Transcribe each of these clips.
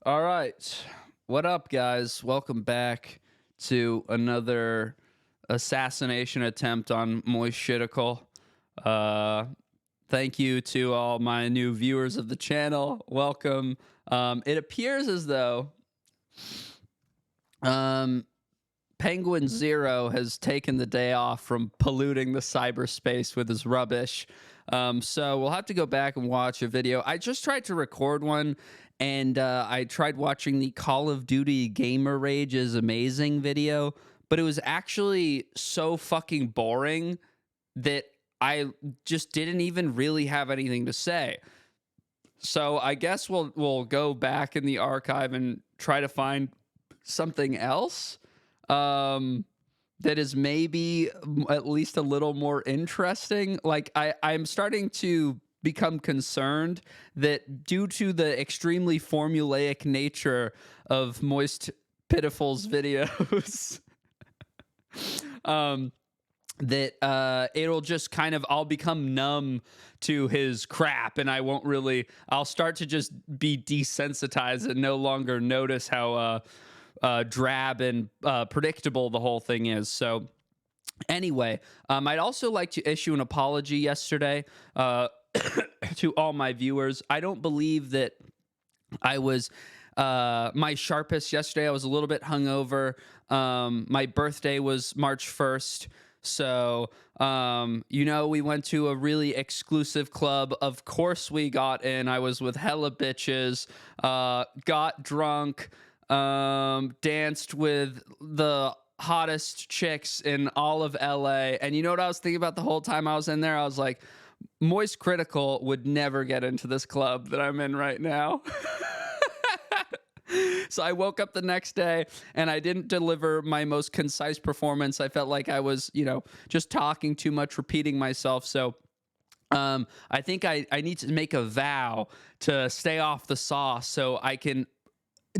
All right. What up, guys? Welcome back to another assassination attempt on MoistTypical. Uh, Thank you to all my new viewers of the channel. Welcome. It appears as though um, Penguin Zero has taken the day off from polluting the cyberspace with his rubbish. So we'll have to go back and watch a video. I just tried to record one, and I tried watching the Call of Duty Gamer Rage is Amazing video, but it was actually so fucking boring that I just didn't even really have anything to say. So I guess we'll go back in the archive and try to find something else that is maybe at least a little more interesting. Like I'm starting to become concerned that due to the extremely formulaic nature of Moist Pitiful's videos, that it'll just kind of, I'll become numb to his crap, and I'll start to just be desensitized and no longer notice how drab and predictable the whole thing is. So anyway, I'd also like to issue an apology yesterday to all my viewers. I don't believe that I was my sharpest yesterday. I was a little bit hungover. My birthday was March 1st. So, we went to a really exclusive club. Of course we got in. I was with hella bitches, got drunk, danced with the hottest chicks in all of LA. And you know what I was thinking about the whole time I was in there? I was like, MoistTypical would never get into this club that I'm in right now. So I woke up the next day and I didn't deliver my most concise performance. I felt like I was, just talking too much, repeating myself. So I think I need to make a vow to stay off the sauce so I can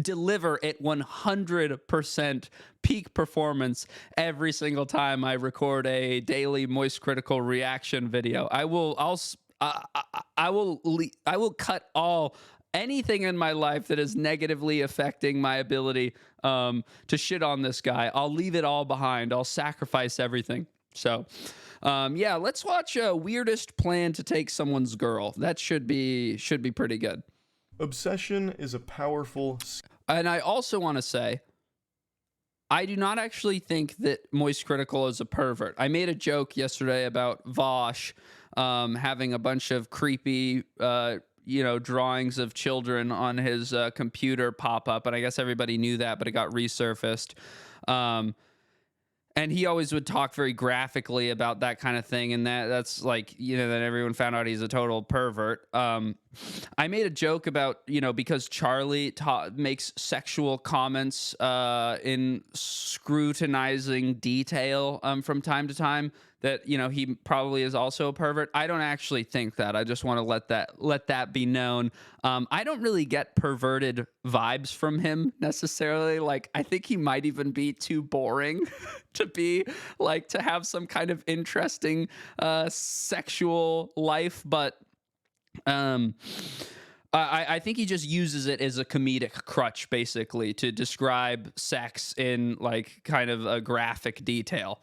deliver at 100% peak performance every single time I record a daily MoistTypical reaction video. I will cut anything in my life that is negatively affecting my ability to shit on this guy. I'll leave it all behind. I'll sacrifice everything. So, let's watch Weirdest Plan to Take Someone's Girl. That should be pretty good. Obsession is a powerful... And I also want to say, I do not actually think that MoistTypical is a pervert. I made a joke yesterday about Vosh having a bunch of creepy... drawings of children on his computer pop up. And I guess everybody knew that, but it got resurfaced. And he always would talk very graphically about that kind of thing. And that's like, then everyone found out he's a total pervert. I made a joke about, because Charlie makes sexual comments in scrutinizing detail from time to time, that he probably is also a pervert. I don't actually think that. I just want to let that be known. I don't really get perverted vibes from him necessarily. Like, I think he might even be too boring to have some kind of interesting sexual life. But I think he just uses it as a comedic crutch, basically, to describe sex in like kind of a graphic detail.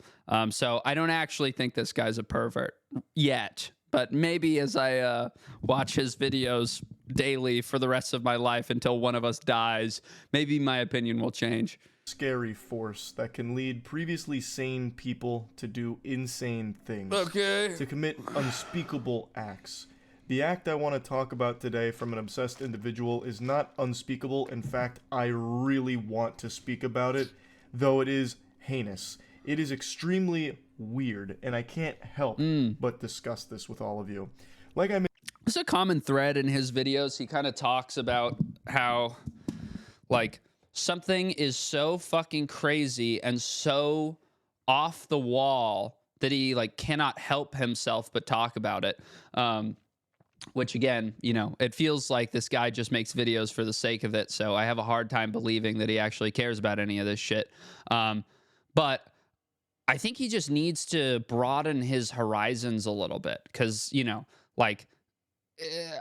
So I don't actually think this guy's a pervert yet, but maybe as I watch his videos daily for the rest of my life until one of us dies, maybe my opinion will change. Scary force that can lead previously sane people to do insane things. Okay. To commit unspeakable acts. The act I want to talk about today from an obsessed individual is not unspeakable. In fact, I really want to speak about it, though it is heinous. It is extremely weird, and I can't help but discuss this with all of you. Like I mentioned, it's a common thread in his videos. He kind of talks about how, like, something is so fucking crazy and so off the wall that he, like, cannot help himself but talk about it. Which, again, it feels like this guy just makes videos for the sake of it. So I have a hard time believing that he actually cares about any of this shit. But I think he just needs to broaden his horizons a little bit. Because,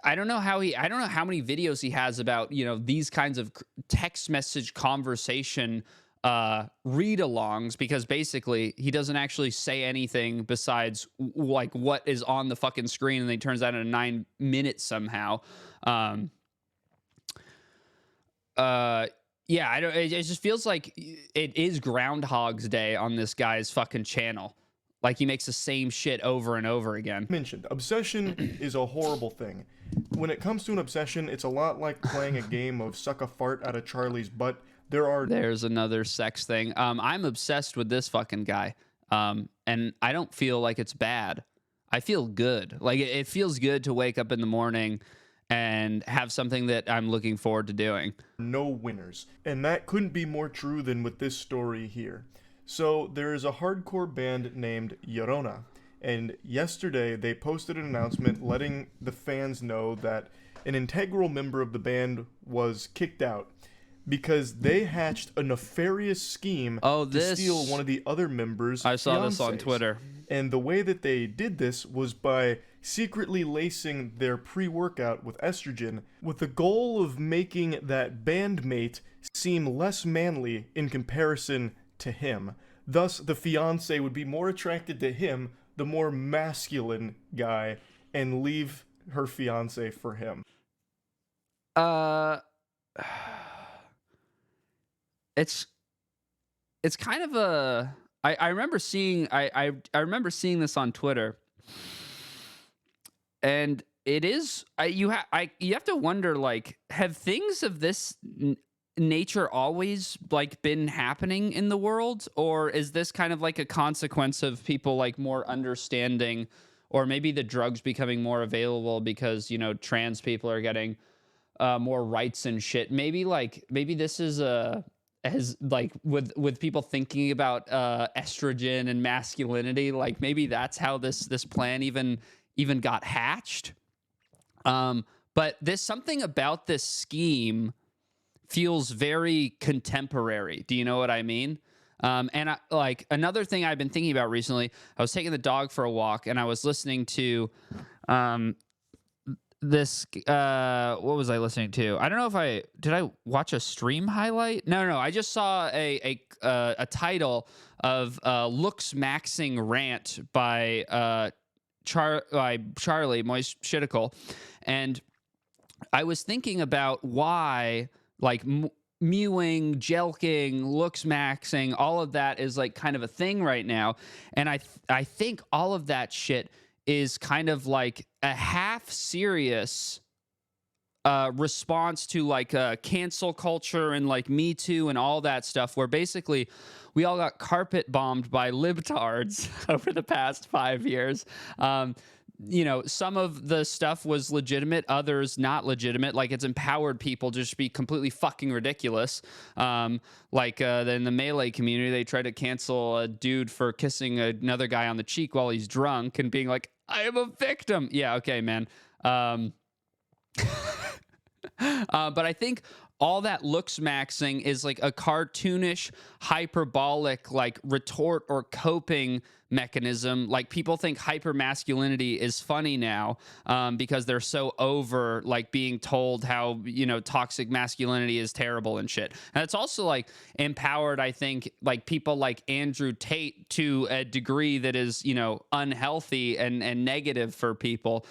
I don't know how many videos he has about, these kinds of text message conversation read-alongs, because basically he doesn't actually say anything besides like what is on the fucking screen, and then he turns that into 9 minutes somehow. Um, yeah, I don't. It just feels like it is Groundhog's Day on this guy's fucking channel. Like he makes the same shit over and over again. Mentioned, obsession is a horrible thing. When it comes to an obsession, it's a lot like playing a game of suck a fart out of Charlie's butt. There's another sex thing. I'm obsessed with this fucking guy. And I don't feel like it's bad. I feel good. Like it feels good to wake up in the morning and have something that I'm looking forward to doing. No winners. And that couldn't be more true than with this story here. So there is a hardcore band named Llorona, and yesterday they posted an announcement letting the fans know that an integral member of the band was kicked out because they hatched a nefarious scheme to steal one of the other members' I saw this on fiancés. Twitter. And the way that they did this was by secretly lacing their pre-workout with estrogen with the goal of making that bandmate seem less manly in comparison to him. Thus, the fiancé would be more attracted to him, the more masculine guy, and leave her fiancé for him. It's kind of a. I remember seeing I remember seeing this on Twitter, and it is you have to wonder, like, have things of this nature always like been happening in the world, or is this kind of like a consequence of people like more understanding, or maybe the drugs becoming more available because, you know, trans people are getting more rights and shit? Maybe this is as like with people thinking about estrogen and masculinity, like maybe that's how this plan even got hatched. But there's something about this scheme feels very contemporary. Do you know what I mean? And like another thing I've been thinking about recently, I was taking the dog for a walk and I was listening to this what was I listening to? I don't know if I watch a stream highlight. No, I just saw a title of Looks Maxing Rant by Charlie MoistTypical, and I was thinking about why like mewing, jelking, looks maxing, all of that is like kind of a thing right now, and I think all of that shit is kind of like a half serious response to like cancel culture and like Me Too and all that stuff, where basically we all got carpet bombed by libtards over the past 5 years. You know, some of the stuff was legitimate, others not legitimate. Like it's empowered people to just be completely fucking ridiculous. Like in the Melee community, they tried to cancel a dude for kissing another guy on the cheek while he's drunk and being like, I am a victim. Yeah, okay, man. But I think all that looks maxing is like a cartoonish, hyperbolic, like retort or coping mechanism. Like people think hypermasculinity is funny now because they're so over like being told how, you know, toxic masculinity is terrible and shit. And it's also like empowered, I think, like people like Andrew Tate to a degree that is, you know, unhealthy and negative for people.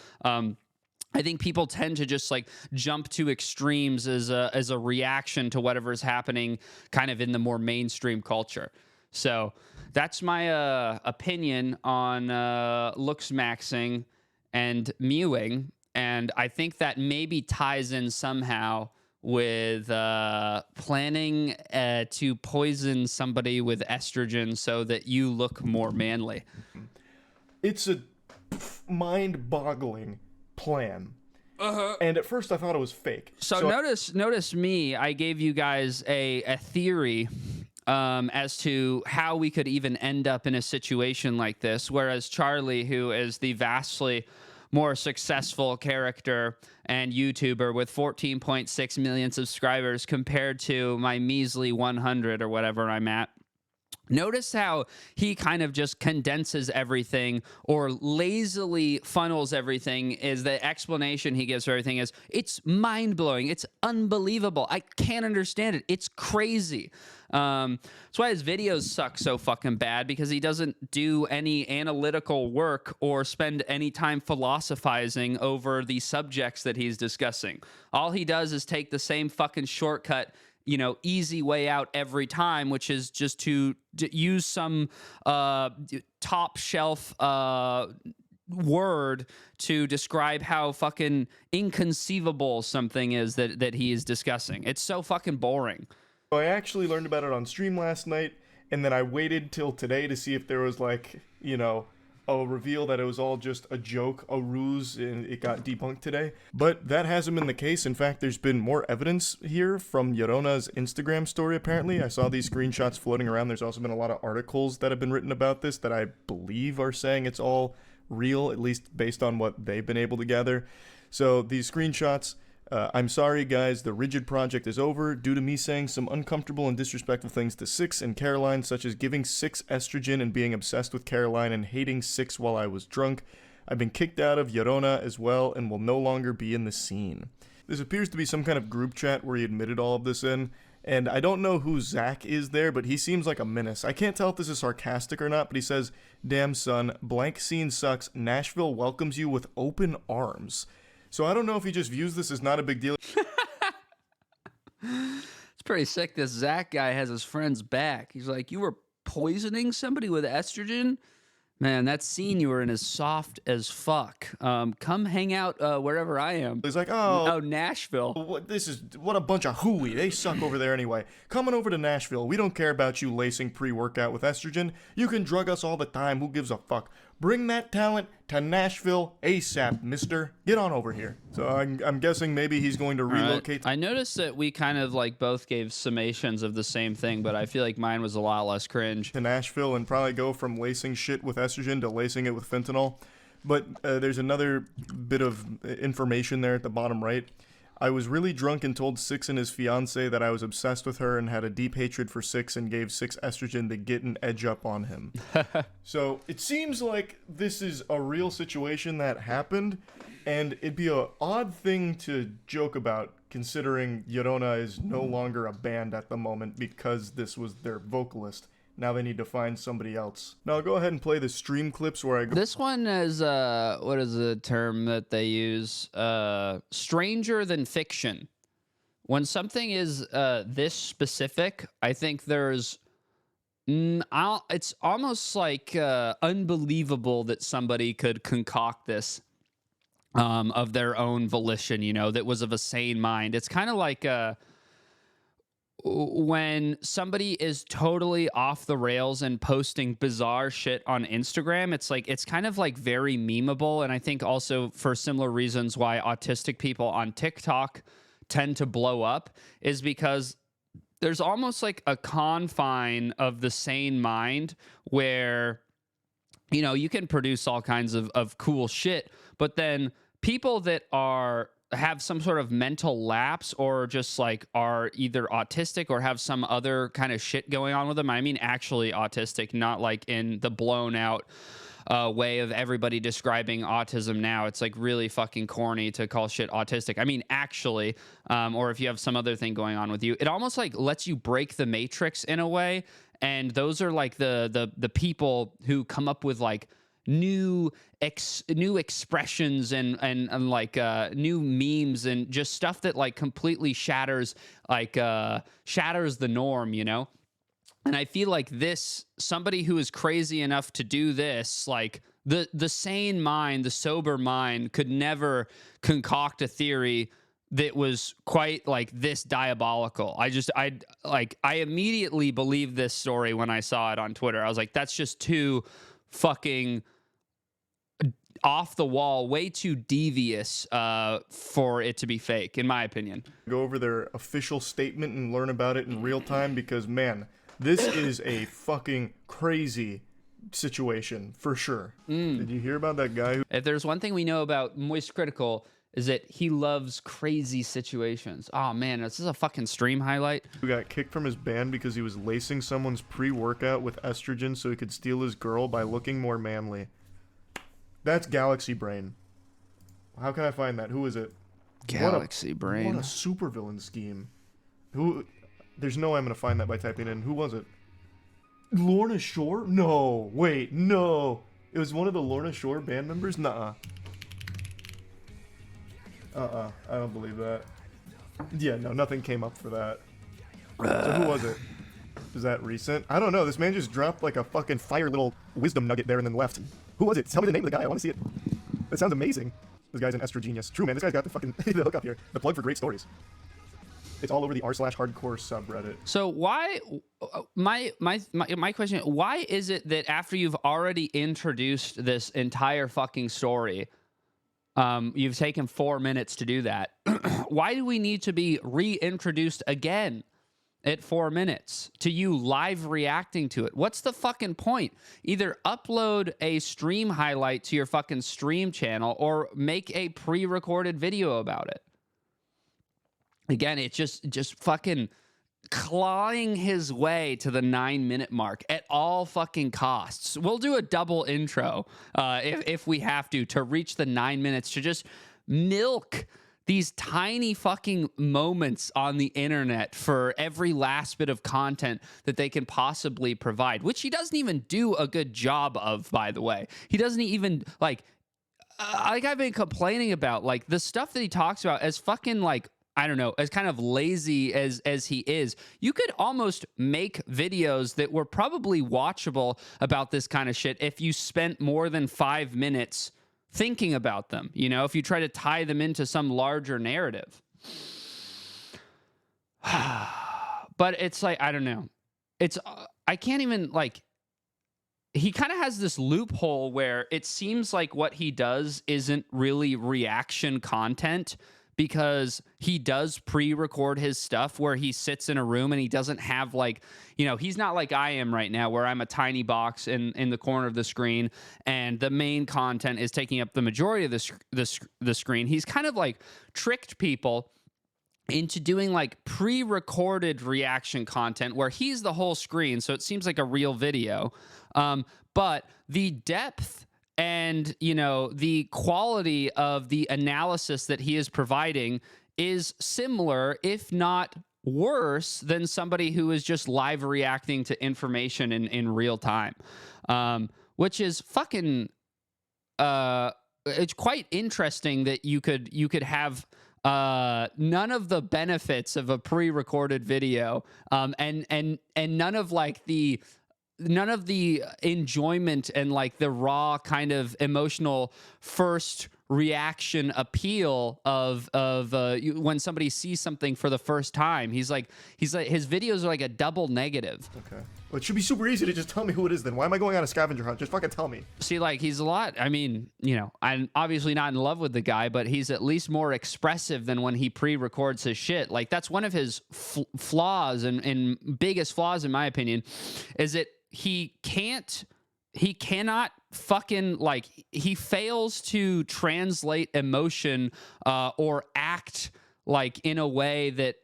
I think people tend to just like jump to extremes as a reaction to whatever's happening kind of in the more mainstream culture. So that's my opinion on looks maxing and mewing. And I think that maybe ties in somehow with planning to poison somebody with estrogen so that you look more manly. It's a mind-boggling plan. And at first I thought it was fake. So notice me, I gave you guys a theory as to how we could even end up in a situation like this, whereas Charlie, who is the vastly more successful character and YouTuber with 14.6 million subscribers compared to my measly 100 or whatever I'm at, Notice how he kind of just condenses everything or lazily funnels everything. Is the explanation he gives for everything is, it's mind-blowing, it's unbelievable, I can't understand it, it's crazy. That's why his videos suck so fucking bad, because he doesn't do any analytical work or spend any time philosophizing over the subjects that he's discussing. All he does is take the same fucking shortcut, easy way out every time, which is just to use some top shelf word to describe how fucking inconceivable something is that he is discussing. It's so fucking boring. I actually learned about it on stream last night, and then I waited till today to see if there was a reveal that it was all just a joke, a ruse, and it got debunked today. But that hasn't been the case. In fact, there's been more evidence here from Yorona's Instagram story, apparently. I saw these screenshots floating around. There's also been a lot of articles that have been written about this that I believe are saying it's all real, at least based on what they've been able to gather. So these screenshots... I'm sorry, guys, the Rigid project is over due to me saying some uncomfortable and disrespectful things to Six and Caroline, such as giving Six estrogen and being obsessed with Caroline and hating Six while I was drunk. I've been kicked out of Yorona as well and will no longer be in the scene. This appears to be some kind of group chat where he admitted all of this in, and I don't know who Zach is there, but he seems like a menace. I can't tell if this is sarcastic or not, but he says, "Damn son, blank scene sucks. Nashville welcomes you with open arms." So I don't know if he just views this as not a big deal. It's pretty sick. This Zach guy has his friend's back. He's like, you were poisoning somebody with estrogen? Man, that scene you were in is soft as fuck. Come hang out wherever I am. He's like, Nashville. What a bunch of hooey. They suck over there anyway. Coming over to Nashville. We don't care about you lacing pre-workout with estrogen. You can drug us all the time. Who gives a fuck? Bring that talent to Nashville ASAP, mister. Get on over here. So I'm guessing maybe he's going to relocate. I noticed that we kind of both gave summations of the same thing, but I feel like mine was a lot less cringe. To Nashville and probably go from lacing shit with estrogen to lacing it with fentanyl. But there's another bit of information there at the bottom right. I was really drunk and told Six and his fiance that I was obsessed with her and had a deep hatred for Six and gave Six estrogen to get an edge up on him. So it seems like this is a real situation that happened, and it'd be an odd thing to joke about considering Yorona is no longer a band at the moment because this was their vocalist. Now they need to find somebody else. Now I'll go ahead and play the stream clips where I go. This one is, what is the term that they use? Stranger than fiction. When something is this specific, I think there's... it's almost like unbelievable that somebody could concoct this of their own volition, that was of a sane mind. It's kind of like... when somebody is totally off the rails and posting bizarre shit on Instagram, it's kind of very memeable. And I think also for similar reasons why autistic people on TikTok tend to blow up is because there's almost like a confine of the sane mind where, you can produce all kinds of cool shit, but then people that have some sort of mental lapse or just are either autistic or have some other kind of shit going on with them. I mean, actually autistic, not like in the blown out way of everybody describing autism now. It's really fucking corny to call shit autistic. I mean, actually, or if you have some other thing going on with you, it almost lets you break the matrix in a way. And those are the people who come up with new expressions and new memes and just stuff that completely shatters the norm, And I feel like somebody who is crazy enough to do this, the sane mind, the sober mind could never concoct a theory that was quite this diabolical. I immediately believed this story when I saw it on Twitter. I was like, that's just too fucking off the wall, way too devious for it to be fake, in my opinion. Go over their official statement and learn about it in real time because, man, this is a fucking crazy situation for sure. Did you hear about that guy who... If there's one thing we know about MoistTypical, is that he loves crazy situations. Oh man, this is a fucking stream highlight. Who got kicked from his band because he was lacing someone's pre-workout with estrogen so he could steal his girl by looking more manly. That's Galaxy Brain. How can I find that? Who is it? Galaxy Brain. What a supervillain scheme. Who? There's no way I'm gonna find that by typing in. Who was it? Lorna Shore? No. Wait, no. It was one of the Lorna Shore band members? Nuh-uh. I don't believe that. Yeah, no, nothing came up for that. So who was it? Was that recent? I don't know. This man just dropped like a fucking fire little wisdom nugget there and then left. Who was it? Tell me the name of the guy. I want to see it. That sounds amazing. This guy's an estrogenius. True, man. This guy's got the fucking the hook up here. The plug for great stories. It's all over the r/hardcore subreddit. So why, my question, why is it that after you've already introduced this entire fucking story, you've taken 4 minutes to do that, why do we need to be reintroduced again at 4 minutes to you live reacting to it? What's the fucking point? Either upload a stream highlight to your fucking stream channel or make a pre-recorded video about it. Again, it's just fucking clawing his way to the 9-minute mark at all fucking costs. We'll do a double intro if we have to reach the 9 minutes, to just milk these tiny fucking moments on the internet for every last bit of content that they can possibly provide, which he doesn't even do a good job of, by the way. He doesn't even, like I've been complaining about, like, the stuff that he talks about as fucking, like, I don't know, as kind of lazy as he is, you could almost make videos that were probably watchable about this kind of shit if you spent more than 5 minutes thinking about them, you know, if you try to tie them into some larger narrative. But it's like, I don't know. It's, I can't even, like, he kind of has this loophole where it seems like what he does isn't really reaction content, because he does pre-record his stuff where he sits in a room and he doesn't have, like, you know, he's not like I am right now where I'm a tiny box in the corner of the screen and the main content is taking up the majority of the screen. He's kind of like tricked people into doing like pre-recorded reaction content where he's the whole screen, so it seems like a real video. But the depth and, you know, the quality of the analysis that he is providing is similar, if not worse, than somebody who is just live reacting to information in real time, which is fucking, it's quite interesting that you could have none of the benefits of a pre-recorded video, and none of like none of the enjoyment and like the raw kind of emotional first reaction appeal of when somebody sees something for the first time. He's like his videos are like a double negative. Okay. Well, it should be super easy to just tell me who it is then. Why am I going on a scavenger hunt? Just fucking tell me. See, like, he's a lot, I mean, you know, I'm obviously not in love with the guy, but he's at least more expressive than when he pre-records his shit. Like, that's one of his flaws and biggest flaws, in my opinion, is that he cannot fucking, like, he fails to translate emotion or act like in a way that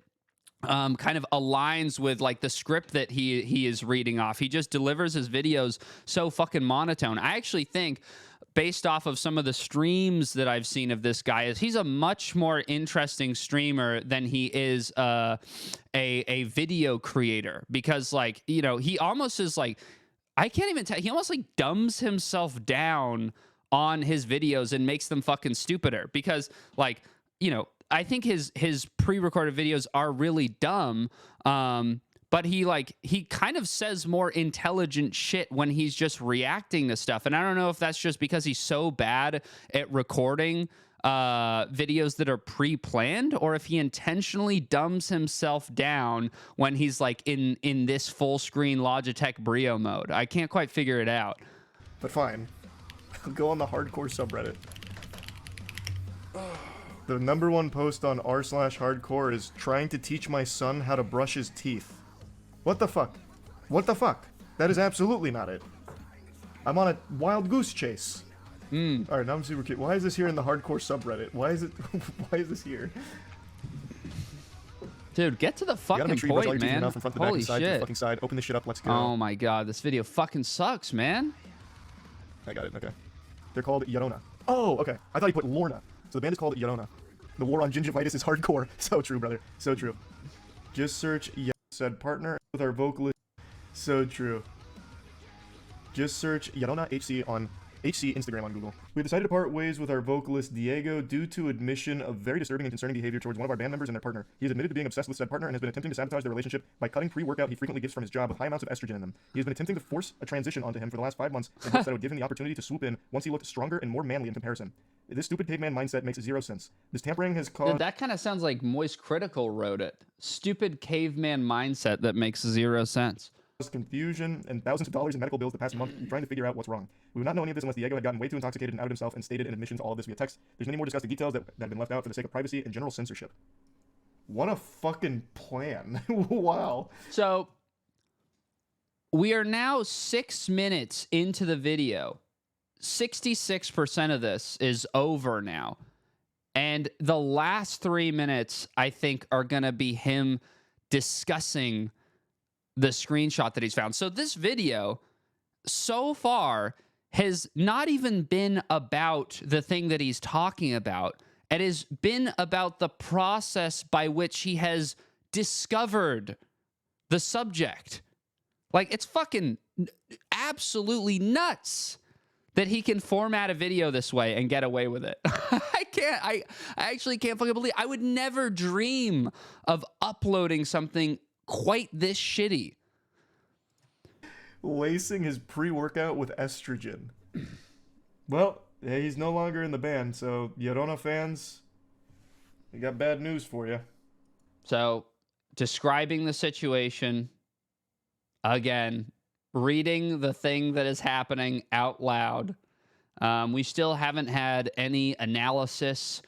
kind of aligns with like the script that he is reading off. He just delivers his videos so fucking monotone. I actually think, based off of some of the streams that I've seen of this guy, is he's a much more interesting streamer than he is a video creator, because, like, you know, he almost is like, I can't even tell, he almost like dumbs himself down on his videos and makes them fucking stupider, because, like, you know, I think his pre-recorded videos are really dumb, but he kind of says more intelligent shit when he's just reacting to stuff. And I don't know if that's just because he's so bad at recording videos that are pre-planned, or if he intentionally dumbs himself down when he's like in this full screen Logitech Brio mode. I can't quite figure it out. But fine. Go on the hardcore subreddit. The #1 post on r/hardcore is trying to teach my son how to brush his teeth. What the fuck? What the fuck? That is absolutely not it. I'm on a wild goose chase. All right, now I'm super curious. Why is this here in the hardcore subreddit? Why is it? Why is this here? Dude, get to the You gotta fucking make sure you brush all point, your teeth in your man. mouth from front to back Holy and side to the shit. fucking side. Open this shit up. Let's go. Oh my god, this video fucking sucks, man. I got it. Okay. They're called Yarona. Oh, okay. I thought you put Lorna. So the band is called Yarona. The war on gingivitis is hardcore. So true, brother. So true. Just search said partner with our vocalist. So true. Just search Yarona HC on HC Instagram on Google. We decided to part ways with our vocalist Diego due to admission of very disturbing and concerning behavior towards one of our band members and their partner. He has admitted to being obsessed with said partner and has been attempting to sabotage their relationship by cutting pre-workout he frequently gets from his job with high amounts of estrogen in them. He has been attempting to force a transition onto him for the last 5 months in hopes that it would give him the opportunity to swoop in once he looked stronger and more manly in comparison. This stupid caveman mindset makes zero sense. This tampering has caused... Dude, that kind of sounds like MoistTypical wrote it. Stupid caveman mindset that makes zero sense. Confusion and thousands of dollars in medical bills the past month trying to figure out what's wrong. We would not know any of this unless Diego had gotten way too intoxicated and outed himself and stated in admission to all of this via text. There's many more disgusting details that have been left out for the sake of privacy and general censorship. What a fucking plan. Wow. So we are now 6 minutes into the video. 66% of this is over now. And the last 3 minutes, I think, are going to be him discussing the screenshot that he's found. So this video so far has not even been about the thing that he's talking about. It has been about the process by which he has discovered the subject. Like, it's fucking absolutely nuts that he can format a video this way and get away with it. I actually can't fucking believe. I would never dream of uploading something quite this shitty. Lacing his pre-workout with estrogen. Well, he's no longer in the band, so Yarona fans, we got bad news for you. So, describing the situation, again, reading the thing that is happening out loud. We still haven't had any analysis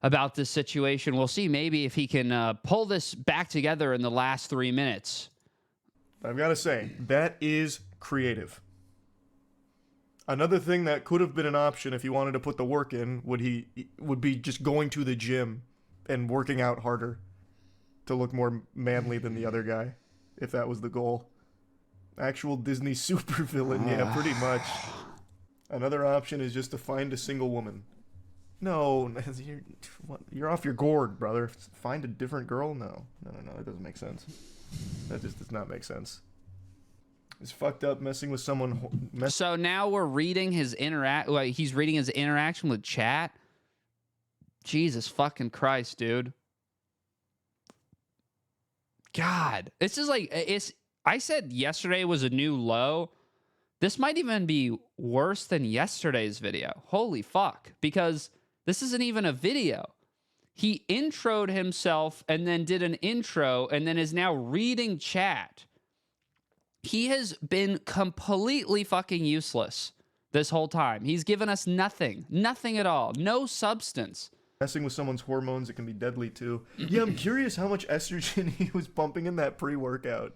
about this situation. We'll see maybe if he can pull this back together in the last 3 minutes. I've got to say, that is creative. Another thing that could have been an option if he wanted to put the work in would be just going to the gym and working out harder to look more manly than the other guy, if that was the goal. Actual Disney supervillain, yeah, pretty much. Another option is just to find a single woman. No, you're off your gourd, brother. Find a different girl? No, that doesn't make sense. That just does not make sense. It's fucked up messing with someone. So now we're reading his he's reading his interaction with chat. Jesus fucking Christ, dude. God, this is like, I said yesterday was a new low. This might even be worse than yesterday's video. Holy fuck. Because this isn't even a video. He introed himself and then did an intro and then is now reading chat. He has been completely fucking useless this whole time. He's given us nothing. Nothing at all. No substance. Messing with someone's hormones, it can be deadly too. Yeah, I'm curious how much estrogen he was pumping in that pre-workout.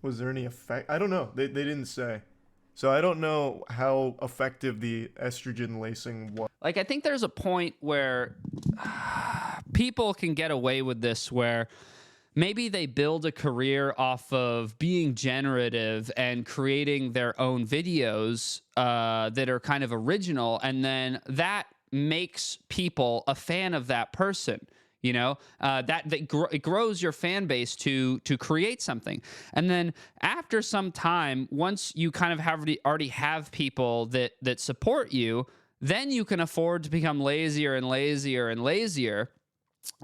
Was there any effect? I don't know. They didn't say. So I don't know how effective the estrogen lacing was. Like, I think there's a point where people can get away with this, where maybe they build a career off of being generative and creating their own videos that are kind of original, and then that makes people a fan of that person. You know, it grows your fan base to create something. And then after some time, once you kind of already have people that support you, then you can afford to become lazier and lazier and lazier.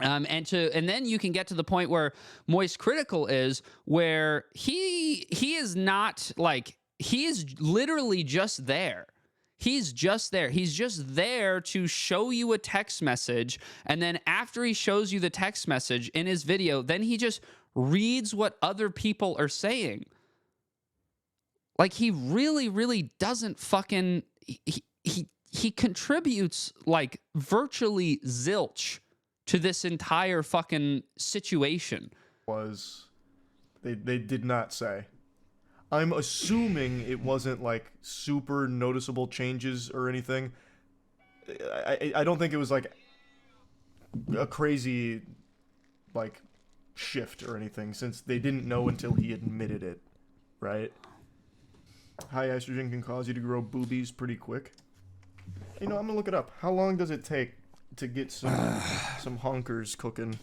And then you can get to the point where MoistTypical is, where he is not like, he is literally just there. He's just there. He's just there to show you a text message. And then after he shows you the text message in his video, then he just reads what other people are saying. Like, he really, really doesn't fucking... He contributes, like, virtually zilch to this entire fucking situation. They did not say. I'm assuming it wasn't like super noticeable changes or anything. I don't think it was like a crazy like shift or anything, since they didn't know until he admitted it, right? High estrogen can cause you to grow boobies pretty quick. You know, I'm gonna look it up. How long does it take to get some honkers cooking?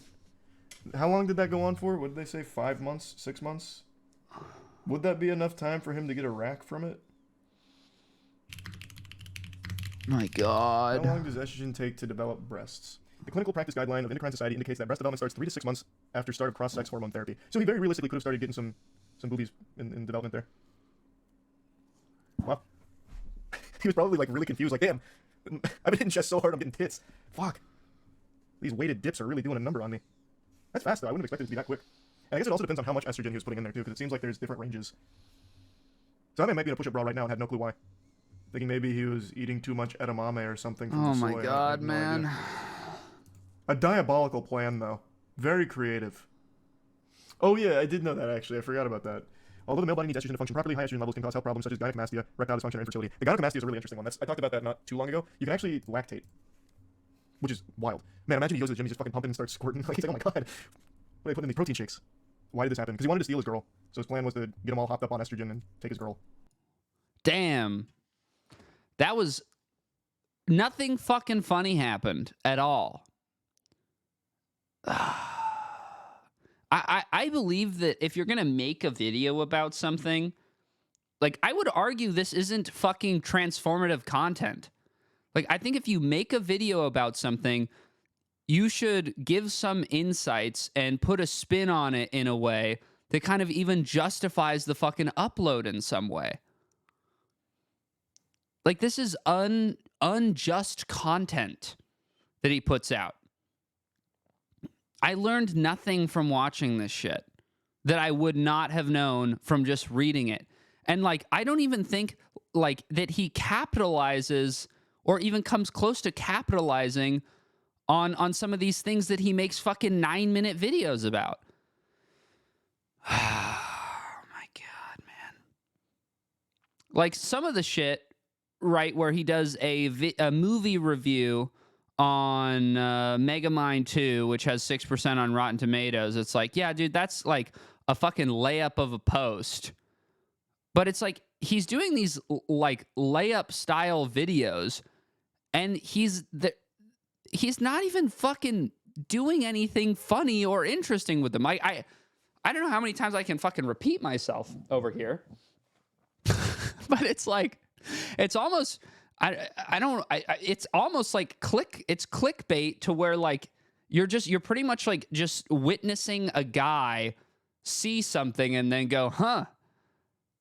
How long did that go on for? What did they say? 5 months? 6 months? Would that be enough time for him to get a rack from it? My God. How long does estrogen take to develop breasts? The clinical practice guideline of Endocrine Society indicates that breast development starts 3 to 6 months after start of cross-sex hormone therapy. So he very realistically could have started getting some boobies in development there. Wow. He was probably like really confused, like, damn, I've been hitting chest so hard I'm getting tits. Fuck. These weighted dips are really doing a number on me. That's fast though, I wouldn't have expected it to be that quick. And I guess it also depends on how much estrogen he was putting in there too, because it seems like there's different ranges. So I might be in a push-up bra right now and had no clue why. Thinking maybe he was eating too much edamame or something from the soy. Oh my God, man. Idea. A diabolical plan though. Very creative. Oh yeah, I did know that actually. I forgot about that. Although the male body needs estrogen to function properly, high estrogen levels can cause health problems such as gynecomastia, erectile dysfunction, and infertility. The gynecomastia is a really interesting one. I talked about that not too long ago. You can actually lactate, which is wild. Man, imagine he goes to the gym, he's just fucking pumping and starts squirting. Like, he's like, oh my God, what do they put in these protein shakes? Why did this happen? Because he wanted to steal his girl. So his plan was to get him all hopped up on estrogen and take his girl. Damn. That was... Nothing fucking funny happened at all. I believe that if you're going to make a video about something, like, I would argue this isn't fucking transformative content. Like, I think if you make a video about something, you should give some insights and put a spin on it in a way that kind of even justifies the fucking upload in some way. Like, this is unjust content that he puts out. I learned nothing from watching this shit that I would not have known from just reading it. And, like, I don't even think, like, that he capitalizes or even comes close to capitalizing on some of these things that he makes fucking 9-minute videos about. Oh, my God, man. Like, some of the shit, right, where he does a movie review on Megamind 2, which has 6% on Rotten Tomatoes. It's like, yeah, dude, that's like a fucking layup of a post. But it's like, he's doing these like layup style videos, and he's not even fucking doing anything funny or interesting with them. I don't know how many times I can fucking repeat myself over here. But it's like, it's almost... it's almost like it's clickbait to where, like, you're pretty much like just witnessing a guy see something and then go, huh?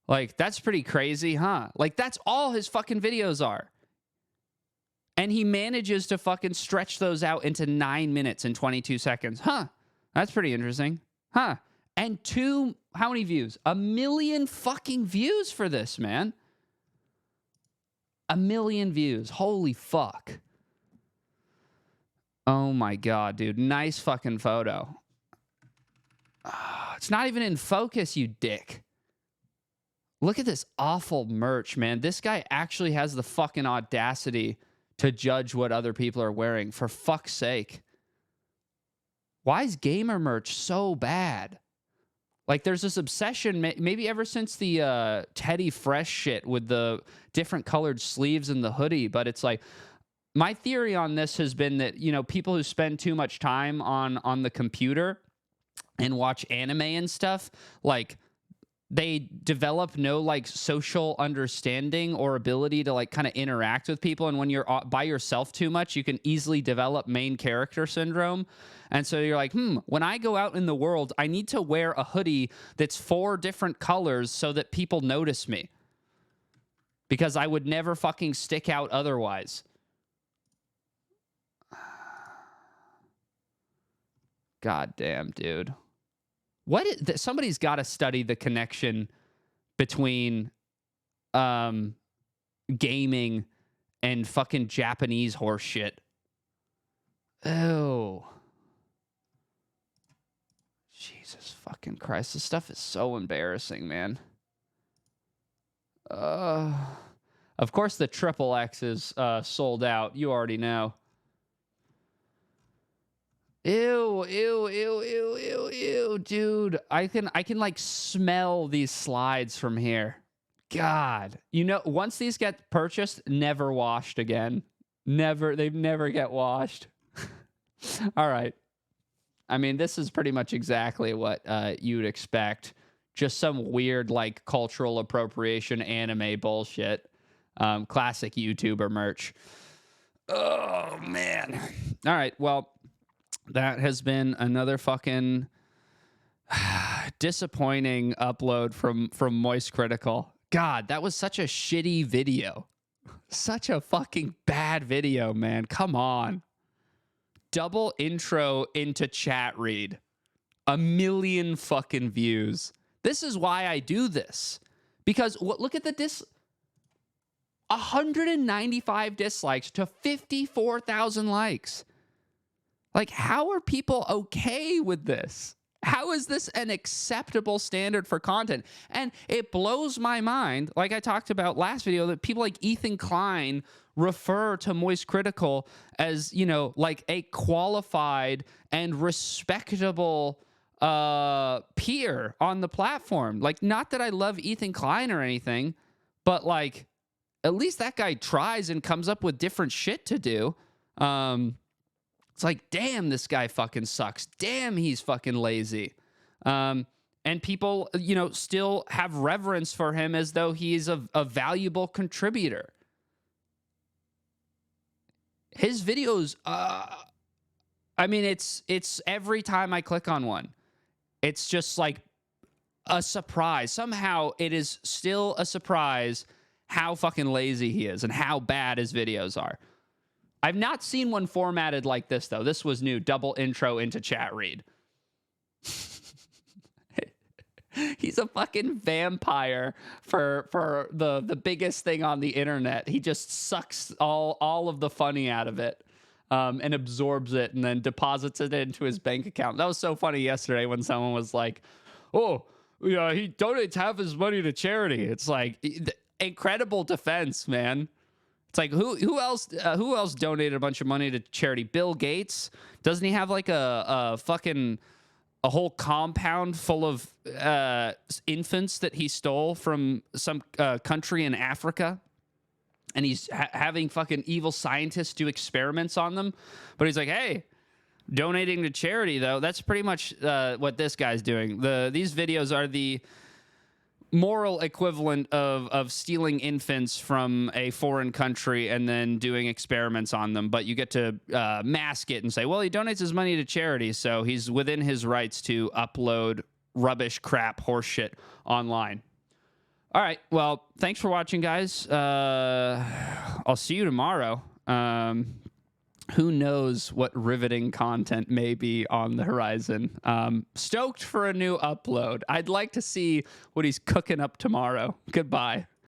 Like, that's pretty crazy, huh? Like, that's all his fucking videos are. And he manages to fucking stretch those out into 9 minutes and 22 seconds. Huh? That's pretty interesting. Huh? And how many views? 1 million fucking views for this, man. 1 million views. Holy fuck. Oh my God, dude. Nice fucking photo. It's not even in focus, you dick. Look at this awful merch, man. This guy actually has the fucking audacity to judge what other people are wearing. For fuck's sake. Why is gamer merch so bad? Like, there's this obsession, maybe ever since the Teddy Fresh shit with the different colored sleeves and the hoodie. But it's like, my theory on this has been that, you know, people who spend too much time on the computer and watch anime and stuff, like, they develop no, like, social understanding or ability to, like, kind of interact with people. And when you're by yourself too much, you can easily develop main character syndrome. And so you're like, when I go out in the world, I need to wear a hoodie that's 4 different colors so that people notice me. Because I would never fucking stick out otherwise. God damn, dude. Somebody's got to study the connection between gaming and fucking Japanese horse shit. Oh. Jesus fucking Christ. This stuff is so embarrassing, man. Of course, the triple X is sold out. You already know. Ew, ew, ew, ew, ew, ew, dude. I can like smell these slides from here. God. You know, once these get purchased, never washed again. Never, they never get washed. All right. I mean, this is pretty much exactly what you'd expect. Just some weird, like, cultural appropriation anime bullshit. Classic YouTuber merch. Oh, man. All right. Well, that has been another fucking disappointing upload from MoistTypical. God, that was such a shitty video. Such a fucking bad video, man. Come on. Double intro into chat read. 1 million fucking views. This is why I do this. Because look at the 195 dislikes to 54,000 likes. Like, how are people okay with this? How is this an acceptable standard for content? And it blows my mind, like I talked about last video, that people like Ethan Klein refer to MoistTypical as, you know, like a qualified and respectable peer on the platform. Like, not that I love Ethan Klein or anything, but like, at least that guy tries and comes up with different shit to do. It's like, damn, this guy fucking sucks. Damn, he's fucking lazy. And people, you know, still have reverence for him as though he's a valuable contributor. His videos, I mean, it's every time I click on one, it's just like a surprise. Somehow it is still a surprise how fucking lazy he is and how bad his videos are. I've not seen one formatted like this, though. This was new. Double intro into chat read. He's a fucking vampire for the biggest thing on the internet. He just sucks all of the funny out of it and absorbs it and then deposits it into his bank account. That was so funny yesterday when someone was like, oh, yeah, he donates half his money to charity. It's like, incredible defense, man. It's like, who else donated a bunch of money to charity? Bill Gates? Doesn't he have like a whole compound full of infants that he stole from some country in Africa? And he's having fucking evil scientists do experiments on them. But he's like, hey, donating to charity, though, that's pretty much what this guy's doing. These videos are the moral equivalent of stealing infants from a foreign country and then doing experiments on them, but you get to mask it and say, well, he donates his money to charity, so he's within his rights to upload rubbish, crap, horseshit online. All right, well, thanks for watching, guys. I'll see you tomorrow. Who knows what riveting content may be on the horizon. Stoked for a new upload. I'd like to see what he's cooking up tomorrow. Goodbye.